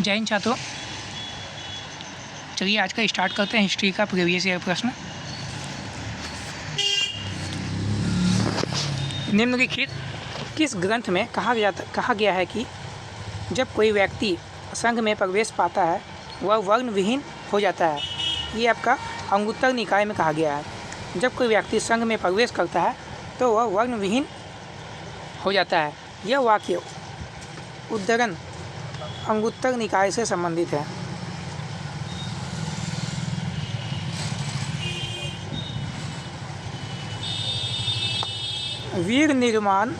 जय हिंद छात्रों। चलिए आज का स्टार्ट करते हैं हिस्ट्री का प्रीवियस ईयर प्रश्न। निम्नलिखित किस ग्रंथ में कहा गया है कि जब कोई व्यक्ति संघ में प्रवेश पाता है वह वर्ण विहीन हो जाता है। ये आपका अंगुत्तर निकाय में कहा गया है। जब कोई व्यक्ति संघ में प्रवेश करता है तो वह वर्ण विहीन हो जाता है। यह वाक्य उद्धरण अंगुत्तर निकाय से संबंधित है। वीर निर्वाण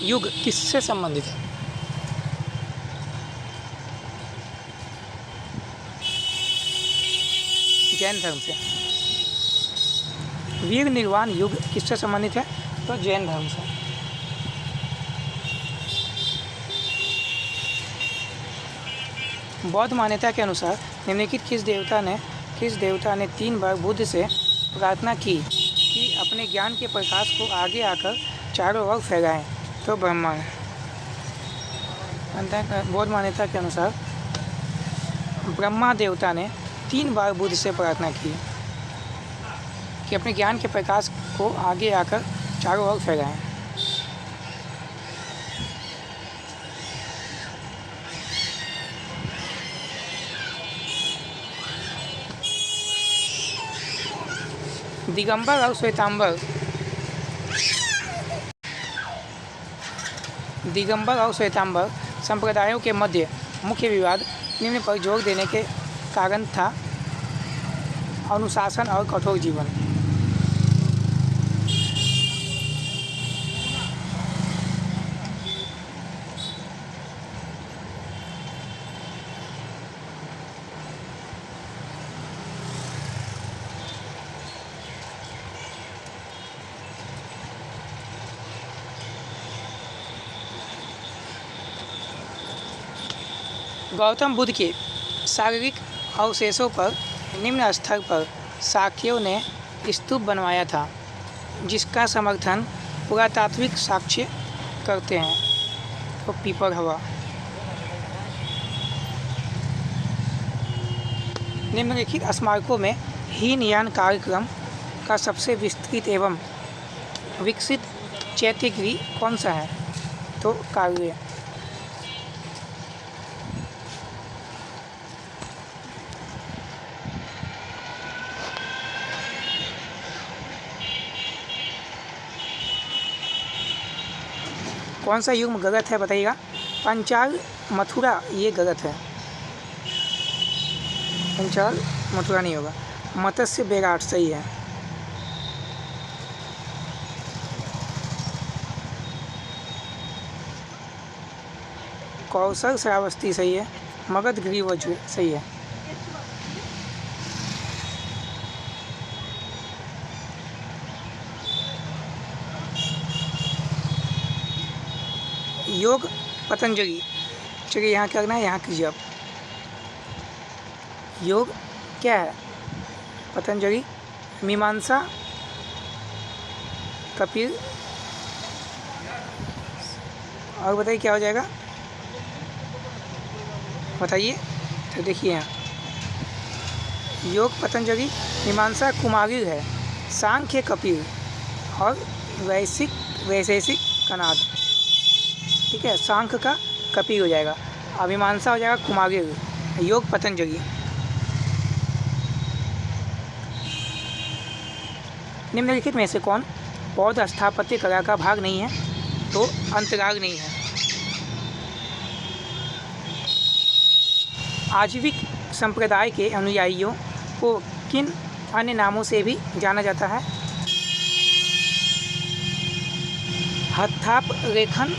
युग किससे संबंधित है? जैन धर्म से। वीर निर्वाण युग किससे संबंधित है? तो जैन धर्म से। बौद्ध मान्यता के अनुसार निम्नलिखित किस देवता ने 3 बार बुद्ध से प्रार्थना की कि अपने ज्ञान के प्रकाश को आगे आकर चारों ओर फैलाएं? तो ब्रह्मा है। बौद्ध मान्यता के अनुसार ब्रह्मा देवता ने 3 बार बुद्ध से प्रार्थना की कि अपने ज्ञान के प्रकाश को आगे आकर चारों ओर फैलाएं। दिगंबर और श्वेतांबर संप्रदायों के मध्य मुख्य विवाद निम्न पर जोर देने के कारण था: अनुशासन और कठोर जीवन। गौतम बुद्ध के शारीरिक अवशेषों पर निम्न स्तर पर शाक्यों ने स्तूप बनवाया था, जिसका समर्थन पुरातात्विक साक्ष्य करते हैं। तो पीपर हवा। निम्नलिखित स्मारकों में हीनयान कार्यक्रम का सबसे विस्तृत एवं विकसित चैत्यगृह कौन सा है? तो कार्य। कौन सा युग गलत है बताइएगा? पंचाल मथुरा ये गलत है। पंचाल मथुरा नहीं होगा। मत्स्य बेराट सही है। कौशल श्रावस्ती सही है। मगध ग्रीवज सही है। योग पतंजलि। चलिए यहाँ क्या करना है, यहाँ कीजिए आप। योग क्या है? पतंजलि। मीमांसा कपिल। और बताइए क्या हो जाएगा, बताइए। तो देखिए यहाँ योग पतंजलि, मीमांसा कुमारिल है, सांख्य कपिल और वैशेषिक कनाद। ठीक है, सांख्य का कपिल हो जाएगा, मीमांसा हो जाएगा कुमारिल, योग पतंजलि। निम्नलिखित में से कौन बौद्ध स्थापत्य कला का भाग नहीं है? तो अंतराग नहीं है। आजीविक संप्रदाय के अनुयायियों को किन अन्य नामों से भी जाना जाता है? हत्थाप रेखन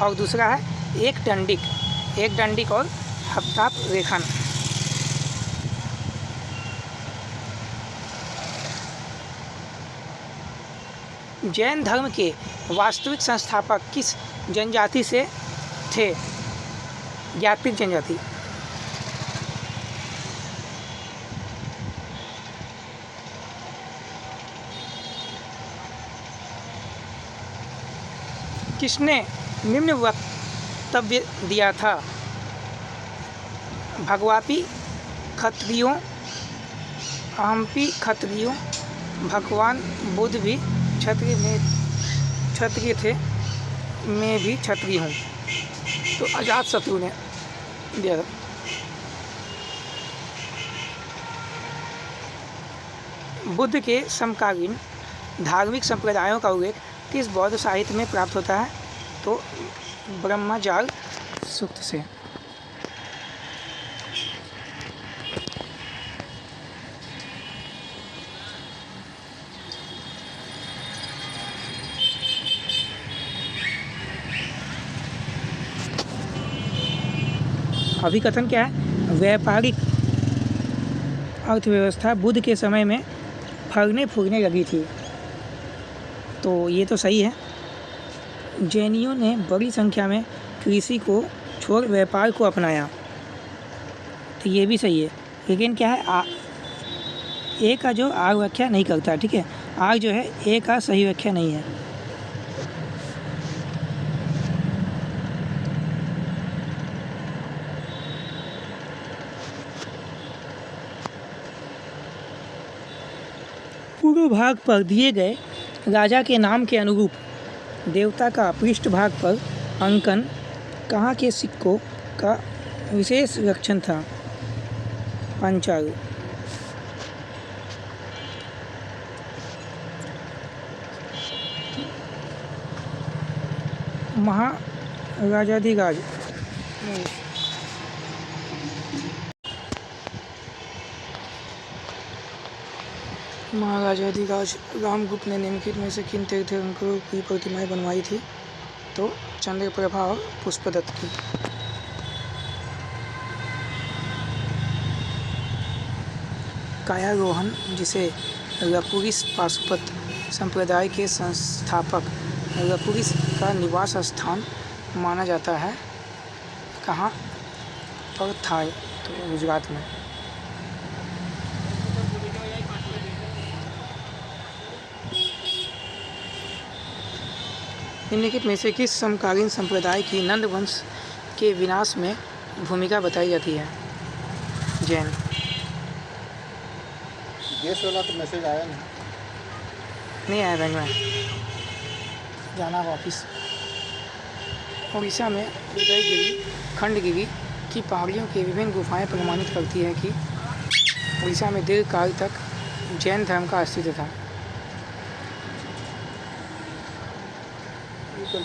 और दूसरा है एक दंडिक और हत्थाप रेखन। जैन धर्म के वास्तविक संस्थापक किस जनजाति से थे? ज्ञातपिक जनजाति। किसने निम्न वक्तव्य दिया था। भगवापि क्षत्रियों अहमपि क्षत्रियो, भगवान बुद्ध भी क्षत्रिय थे, मैं भी क्षत्रिय हूँ। तो अजातशत्रु ने दिया था। बुद्ध के समकालीन धार्मिक संप्रदायों का उल्लेख किस बौद्ध साहित्य में प्राप्त होता है? तो ब्रह्मजाल सूक्त से। अभिकथन क्या है? व्यापारिक अर्थव्यवस्था बुद्ध के समय में फलने फूलने लगी थी। तो ये तो सही है। जैनियों ने बड़ी संख्या में कृषि को छोड़ व्यापार को अपनाया, तो ये भी सही है। लेकिन क्या है, ए का जो आग व्याख्या नहीं करता, ठीक है। आग जो है ए का सही व्याख्या नहीं है। पूर्व भाग पर दिए गए राजा के नाम के अनुरूप देवता का पृष्ठभाग पर अंकन कहाँ के सिक्कों का विशेष लक्षण था? पांचाल। महाराजाधिराज रामगुप्त ने निम्नलिखित में से किन तीर्थंकरों की प्रतिमाएं बनवाई थी? तो चंद्रप्रभा और पुष्पदत्त की। कायारोहण, जिसे लकुरिश पाशुपत संप्रदाय के संस्थापक लकुरिश का निवास स्थान माना जाता है, कहाँ पर था? तो गुजरात में। निम्नलिखित में से किस समकालीन संप्रदाय की नंद वंश के विनाश में भूमिका बताई जाती है? जैन। गैस वाला तो मैसेज आया नहीं आया बैंक में, जाना वापिस। उड़ीसा में उदयगिरी खंडगिरी की पहाड़ियों की विभिन्न गुफाएं प्रमाणित करती है कि उड़ीसा में दीर्घकाल तक जैन धर्म का अस्तित्व था।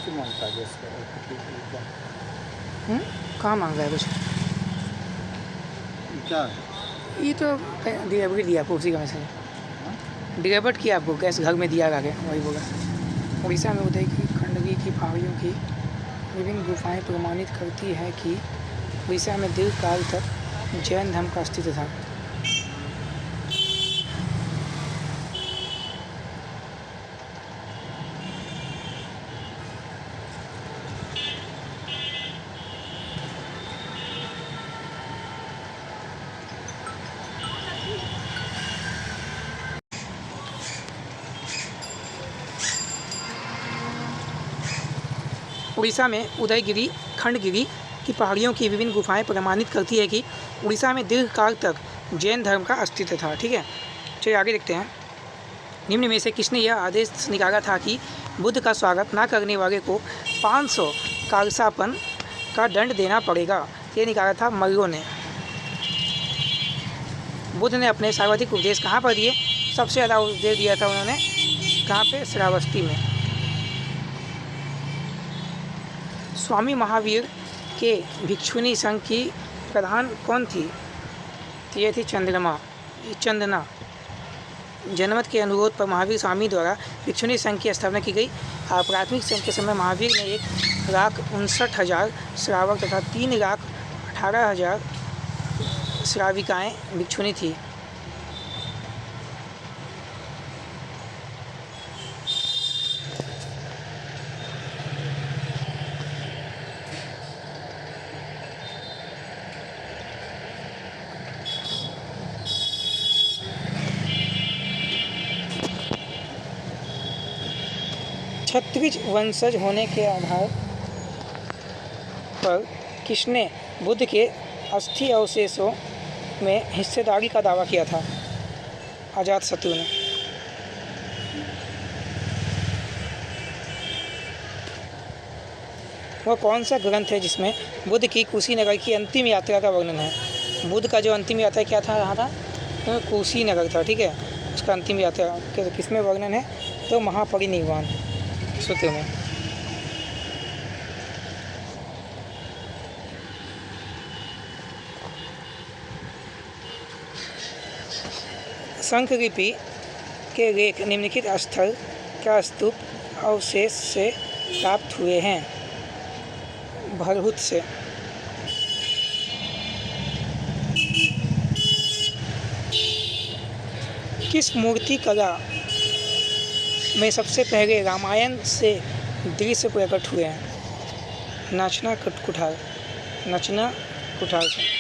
मांगता है कहाँ मांग रहा है कुछ? क्या ये तो डिलीवरी दिया आपको, उसी का मैसेज डिलीवर्ड किया आपको, गैस घर में दिया करके, वही बोला। उड़ीसा में उदयगिरी खंडगिरी की पहाड़ियों की विभिन्न गुफाएं प्रमाणित करती है कि उड़ीसा में दीर्घकाल तक जैन धर्म का अस्तित्व था। उड़ीसा में उदयगिरी खंडगिरी की पहाड़ियों की विभिन्न गुफाएं प्रमाणित करती है कि उड़ीसा में दीर्घकाल तक जैन धर्म का अस्तित्व था। ठीक है, चलिए आगे देखते हैं। निम्न में से किसने यह आदेश निकाला था कि बुद्ध का स्वागत न करने वाले को 500 कालसापन का दंड देना पड़ेगा? ये निकाला था मल्लों ने। बुद्ध ने अपने सर्वाधिक उपदेश कहाँ पर दिए? सबसे ज़्यादा उपदेश दिया था उन्होंने कहाँ पे? श्रावस्ती में। स्वामी महावीर के भिक्षुणी संघ की प्रधान कौन थी? तो ये थी चंदना। जनमत के अनुरोध पर महावीर स्वामी द्वारा भिक्षुणी संघ की स्थापना की गई। प्राथमिक संघ के समय महावीर ने 1,59,000 श्रावक तथा 3,18,000 श्राविकाएँ भिक्षुणी थी। क्षत्रिय वंशज होने के आधार पर किसने बुद्ध के अस्थि अवशेषों में हिस्सेदारी का दावा किया था? अजातशत्रु ने। वह कौन सा ग्रंथ है जिसमें बुद्ध की कुशीनगर की अंतिम यात्रा का वर्णन है? बुद्ध का जो अंतिम यात्रा क्या था रहा था, तो कुशीनगर था, ठीक है। उसका अंतिम यात्रा किसमें वर्णन है? तो महापरिनिर्वाण सूत्र में। शंखलिपि के रेख निम्नलिखित स्थल का स्तूप अवशेष से प्राप्त हुए हैं? भरहुत से। किस मूर्ति कला में सबसे पहले रामायण से दृश्य प्रकट हुए हैं? नचना कुठार। नचना कुठार से।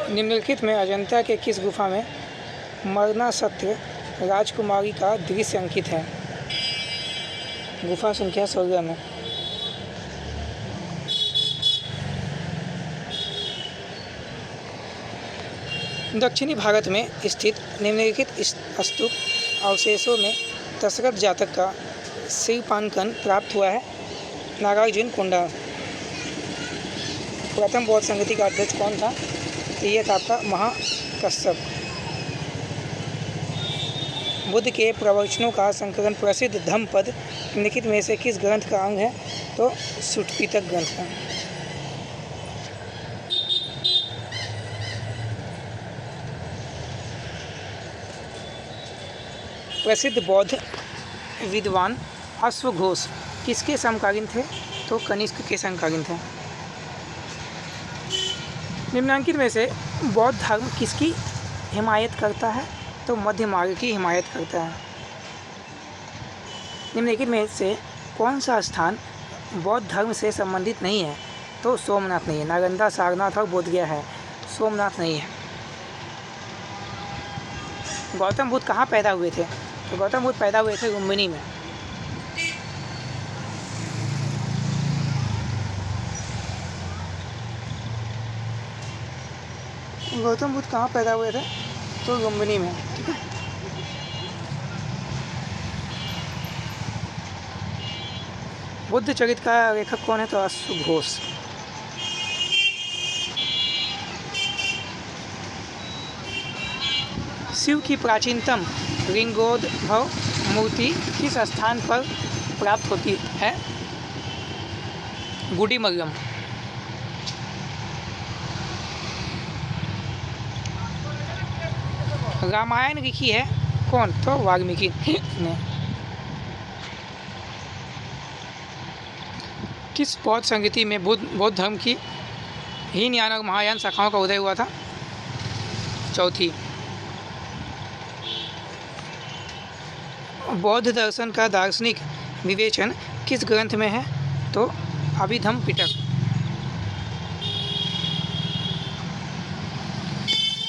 निम्नलिखित में अजंता के किस गुफा में मरणासत्र राजकुमारी का दृश्य अंकित है? गुफा संख्या 16 में। दक्षिणी भारत में स्थित निम्नलिखित स्तूप अवशेषों में दशरथ जातक का शिवपांकन प्राप्त हुआ है? नागार्जुन कोंडा। प्रथम बौद्ध संगति का अध्यक्ष कौन था? यह था आपका महाकश्यप। बुद्ध के प्रवचनों का संकलन प्रसिद्ध धम्मपद निम्नलिखित में से किस ग्रंथ का अंग है? तो सुटपिटक ग्रंथ का। प्रसिद्ध बौद्ध विद्वान अश्वघोष किसके समकालीन थे? तो कनिष्क के समकालीन थे। निम्नांकित में से बौद्ध धर्म किसकी हिमायत करता है? तो मध्य मार्ग की हिमायत करता है। निम्नलिखित में से कौन सा स्थान बौद्ध धर्म से संबंधित नहीं है? तो सोमनाथ नहीं है। नालंदा, सारनाथ और बोधगया है, सोमनाथ नहीं है। गौतम बुद्ध कहाँ पैदा हुए थे? तो गौतम बुद्ध पैदा हुए थे लुम्बिनी में। गौतम बुद्ध कहाँ पैदा हुए थे? तो लुम्बिनी में, ठीक है। बुद्ध चरित्र का लेखक कौन है? तो अश्वघोष। शिव की प्राचीनतम लिंगोद्भव मूर्ति किस स्थान पर प्राप्त होती है? गुडीमल्लम। रामायण लिखी है कौन? तो वाल्मीकि ने। किस बौद्ध संगति में बौद्ध धर्म की हीनयान और महायान शाखाओं का उदय हुआ था? चौथी। बौद्ध दर्शन का दार्शनिक विवेचन किस ग्रंथ में है? तो अभिधम्म पिटक।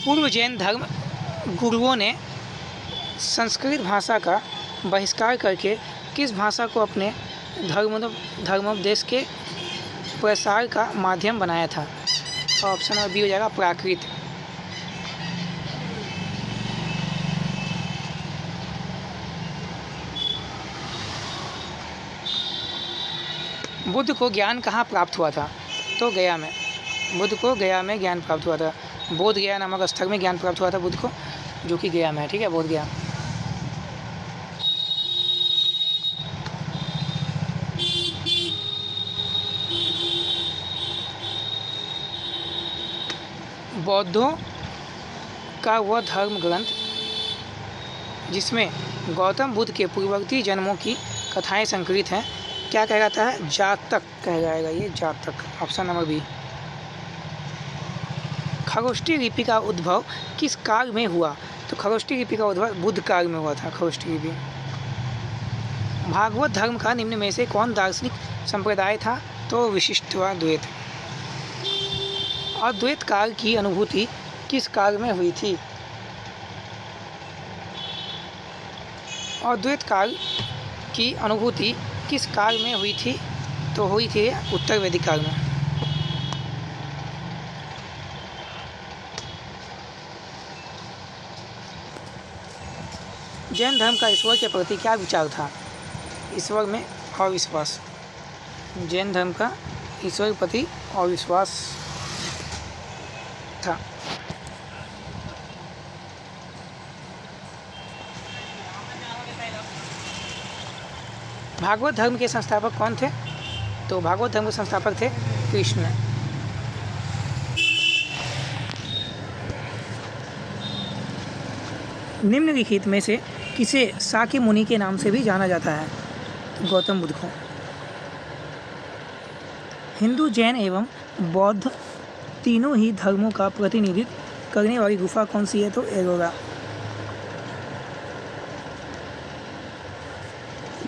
पूर्व जैन धर्म गुरुओं ने संस्कृत भाषा का बहिष्कार करके किस भाषा को अपने धर्मोपदेश के प्रसार का माध्यम बनाया था? ऑप्शन नंबर बी हो जाएगा प्राकृत। बुद्ध को ज्ञान कहाँ प्राप्त हुआ था? तो गया में। बुद्ध को गया में ज्ञान प्राप्त हुआ था। बोध गया नामक स्थल में ज्ञान प्राप्त हुआ था बुद्ध को, जो कि गया में है, ठीक है, बोध गया। बौद्धों का वह धर्म ग्रंथ जिसमें गौतम बुद्ध के पूर्ववर्ती जन्मों की कथाएं संकलित हैं, क्या कहलाता है? जातक कहलाएगा ये, जातक। Option number B. खरोष्ठी लिपि का उद्भव किस काल में हुआ? तो खरोष्ठी लिपि का उद्भव बुद्ध काल में हुआ था, खरोष्ठी लिपि। भागवत धर्म का निम्न में से कौन दार्शनिक संप्रदाय था? तो विशिष्टद्वैत। अद्वैत काल की अनुभूति किस काल में हुई थी? अद्वैत काल की अनुभूति किस काल में हुई थी? तो हुई थी उत्तर वैदिक काल में। जैन धर्म का ईश्वर के प्रति क्या विचार था? ईश्वर में अविश्वास। जैन धर्म का ईश्वर के प्रति अविश्वास था। भागवत धर्म के संस्थापक कौन थे? तो भागवत धर्म के संस्थापक थे कृष्ण। निम्नलिखित में से किसे साकी मुनि के नाम से भी जाना जाता है? गौतम बुद्ध को। हिंदू, जैन एवं बौद्ध तीनों ही धर्मों का प्रतिनिधित्व करने वाली गुफा कौन सी है? तो एलोरा।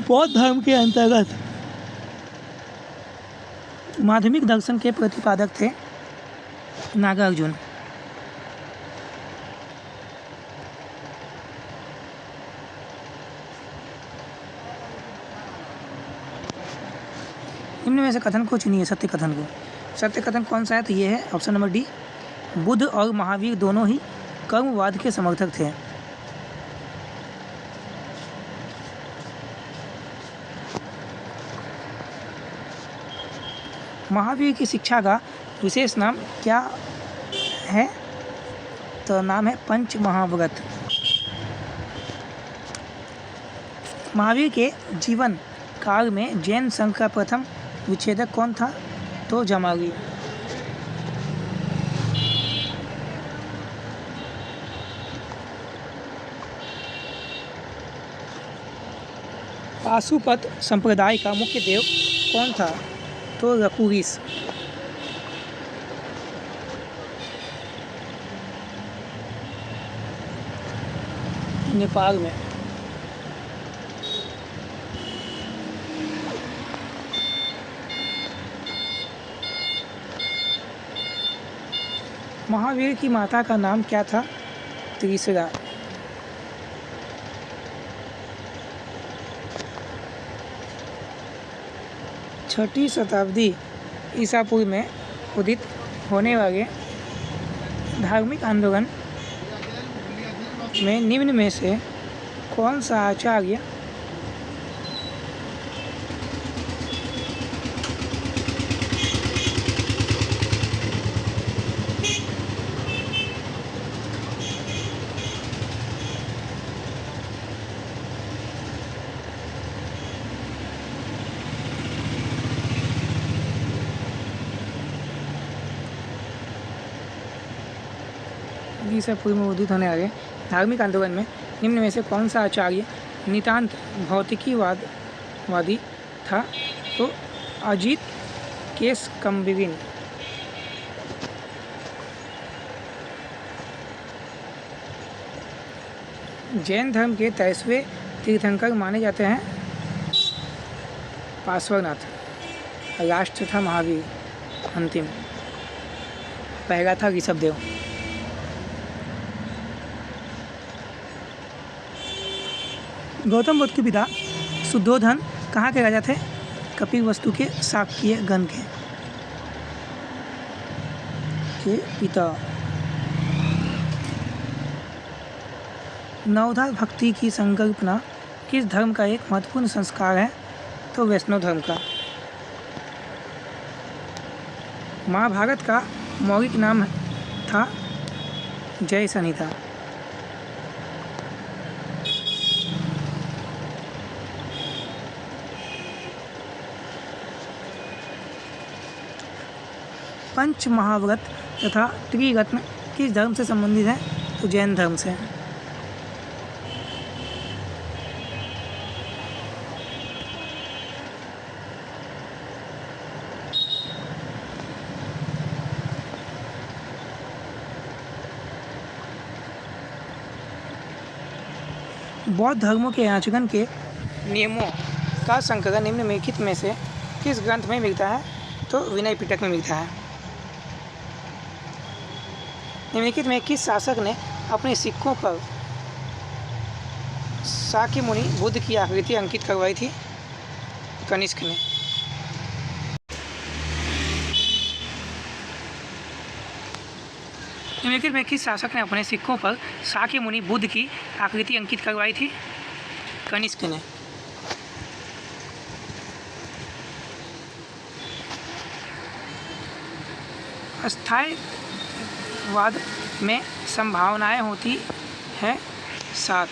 बौद्ध धर्म के अंतर्गत माध्यमिक दर्शन के प्रतिपादक थे नागार्जुन। निम्न में से कथन को चुनिए, सत्य कथन को। सत्य कथन कौन सा है? तो ये है ऑप्शन नंबर डी। बुद्ध और महावीर दोनों ही कर्मवाद के समर्थक थे। महावीर की शिक्षा का विशेष नाम क्या है? तो नाम है पंच महाव्रत। महावीर के जीवन काल में जैन संघ का प्रथम विच्छेदक कौन था? तो जमाली। पाशुपत संप्रदाय का मुख्य देव कौन था? तो रकुरीस। नेपाल में। महावीर की माता का नाम क्या था? त्रिशरा। छठी शताब्दी ईसा पूर्व में उदित होने वाले धार्मिक आंदोलन में निम्न में से कौन सा आचार्य ईसा पूर्व में उदित होने वाले धार्मिक आंदोलन में निम्न में से कौन सा आचार्य नितांत भौतिकीवादी था? तो अजित केशकम्बिविन। जैन धर्म के 23वें तीर्थंकर माने जाते हैं पार्श्वनाथ। लास्ट था महावीर, अंतिम। पहला था ऋषभदेव। गौतम बुद्ध के पिता शुद्धोधन कहाँ के राजा थे? कपिलवस्तु के शाक्य गण के पिता। नवोधार भक्ति की संकल्पना किस धर्म का एक महत्वपूर्ण संस्कार है? तो वैष्णव धर्म का। महाभारत का मौलिक नाम था जय संहिता। पंच महाव्रत तथा त्रिरत्न किस धर्म से संबंधित है? तो जैन धर्म से। बौद्ध धर्मों के आचरण के नियमों का संकलन निम्नलिखित में से किस ग्रंथ में मिलता है? तो विनय पिटक में मिलता है। निम्नलिखित में किस शासक ने अपने सिक्कों पर शाक्य मुनि बुद्ध की आकृति अंकित करवाई थी? कनिष्क ने। निम्नलिखित में किस शासक ने अपने सिक्कों पर शाक्य मुनि बुद्ध की आकृति अंकित करवाई थी? कनिष्क ने। स्थायीवाद में संभावनाएं होती है 7।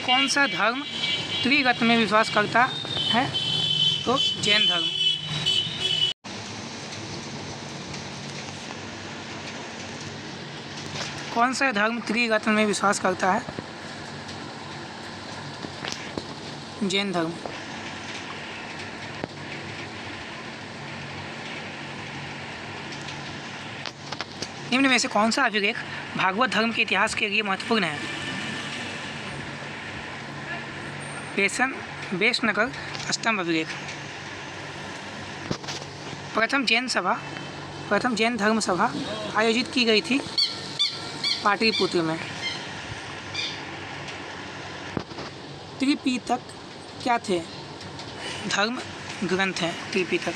कौन सा धर्म त्रिरत्न में विश्वास करता है? तो जैन धर्म। कौन सा धर्म त्रिरत्न में विश्वास करता है? जैन धर्म। निम्न में से कौन सा अभिलेख भागवत धर्म के इतिहास के लिए महत्वपूर्ण है? बेसनगर स्तंभ अभिलेख। प्रथम जैन धर्म सभा आयोजित की गई थी पाटलिपुत्र में। त्रिपिटक क्या थे? धर्म ग्रंथ हैं त्रिपिटक।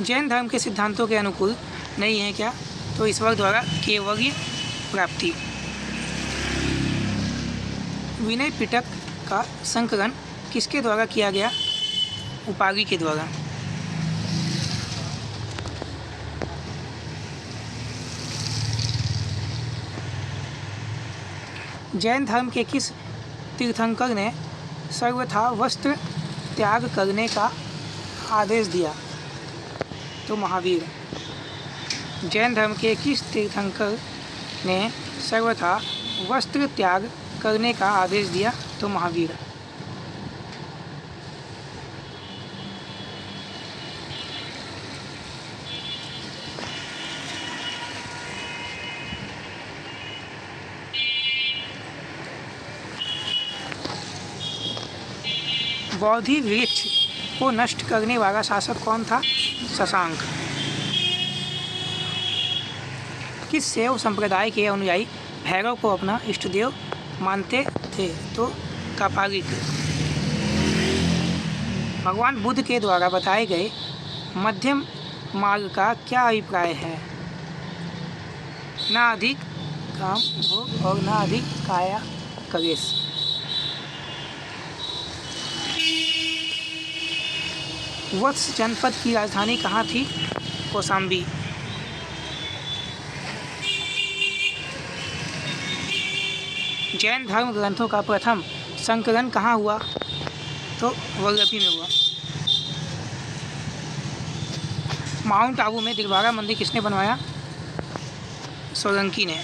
जैन धर्म के सिद्धांतों के अनुकूल नहीं है क्या? तो ईश्वर द्वारा कैवल्य प्राप्ति। विनय पिटक का संकलन किसके द्वारा किया गया? उपागि के द्वारा। जैन धर्म के किस तीर्थंकर ने सर्वथा वस्त्र त्याग करने का आदेश दिया? तो महावीर। जैन धर्म के किस तीर्थंकर ने सर्वथा वस्त्र त्याग करने का आदेश दिया? तो महावीर। बोधि वृक्ष को नष्ट करने वाला शासक कौन था? शशांक। किस शैव संप्रदाय के अनुयायी भैरव को अपना इष्टदेव मानते थे? तो कापालिक। भगवान बुद्ध के द्वारा बताए गए मध्यम मार्ग का क्या अभिप्राय है? ना अधिक काम भोग और ना अधिक काया कलेश। वत्स जनपद की राजधानी कहाँ थी? कौशाम्बी। जैन धर्म ग्रंथों का प्रथम संकलन कहाँ हुआ? तो वल्लभी में हुआ। माउंट आबू में दिलवारा मंदिर किसने बनवाया? सोलंकी ने।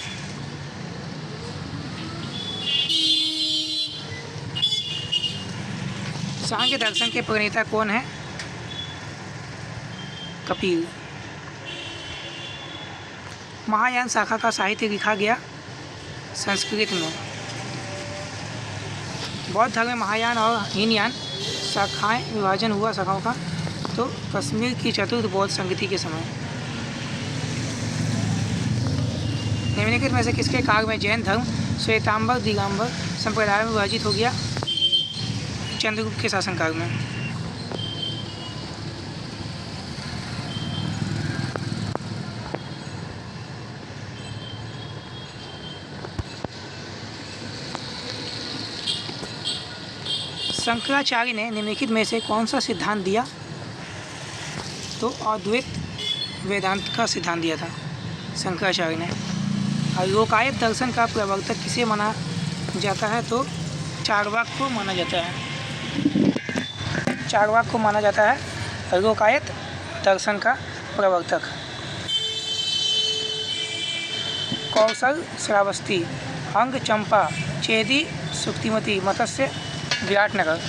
सांख्य दर्शन के प्रणेता कौन है? कपिल। महायान शाखा का साहित्य लिखा गया संस्कृत में। बौद्ध धर्म में महायान और हीनयान शाखाएं विभाजन हुआ शाखाओं का? तो कश्मीर की चतुर्थ बौद्ध संगति के समय। निम्नलिखित में से किसके काल में जैन धर्म श्वेतांबर दिगंबर संप्रदाय में विभाजित हो गया? चंद्रगुप्त के शासनकाल में। शंकराचार्य ने निम्नलिखित में से कौन सा सिद्धांत दिया? तो अद्वैत वेदांत का सिद्धांत दिया था शंकराचार्य ने। और लोकायत दर्शन का प्रवर्तक किसे माना जाता है? तो चार्वाक को माना जाता है। चार्वाक को माना जाता है लोकायत दर्शन का प्रवर्तक। कौशल श्रावस्ती, अंग चंपा, चेदी सुक्तिमती, मत्स्य विराटनगर।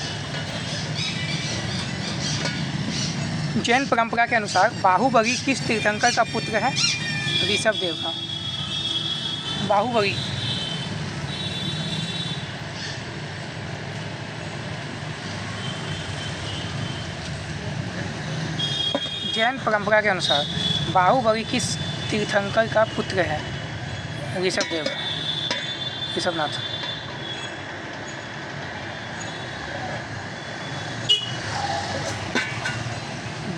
जैन परंपरा के अनुसार बाहुबली किस तीर्थंकर का पुत्र है? ऋषभदेव का। बाहुबली। जैन परंपरा के अनुसार बाहुबली किस तीर्थंकर का पुत्र है? ऋषभनाथ।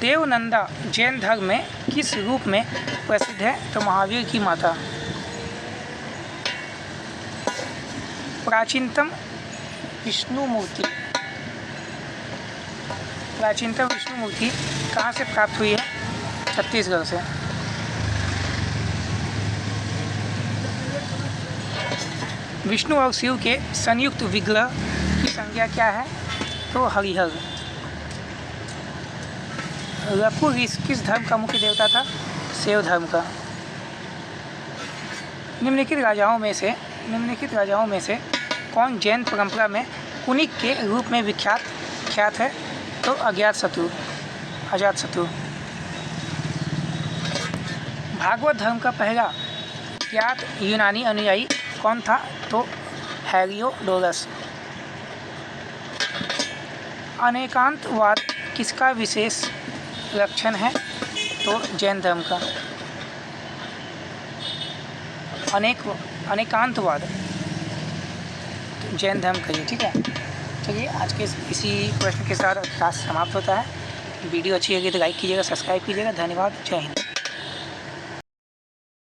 देवनंदा जैन धर्म में किस रूप में प्रसिद्ध है? तो महावीर की माता। प्राचीनतम विष्णु मूर्ति कहाँ से प्राप्त हुई है? छत्तीसगढ़ से। विष्णु और शिव के संयुक्त विग्रह की संज्ञा क्या है? तो हरिहर। रकुल किस धर्म का मुख्य देवता था? शैव धर्म का। निम्नलिखित राजाओं में से कौन जैन परंपरा में कुनिक के रूप में ख्यात है? तो अजातशत्रु। भागवत धर्म का पहला ज्ञात यूनानी अनुयायी कौन था? तो हेलियोडोरस। अनेकांतवाद किसका विशेष लक्षण है? तो जैन धर्म का। अनेकांतवाद जैन धर्म का ही। ठीक है, चलिए आज के इसी प्रश्न के साथ क्लास समाप्त होता है। वीडियो अच्छी लगी तो लाइक कीजिएगा, सब्सक्राइब कीजिएगा। धन्यवाद। जय हिंद।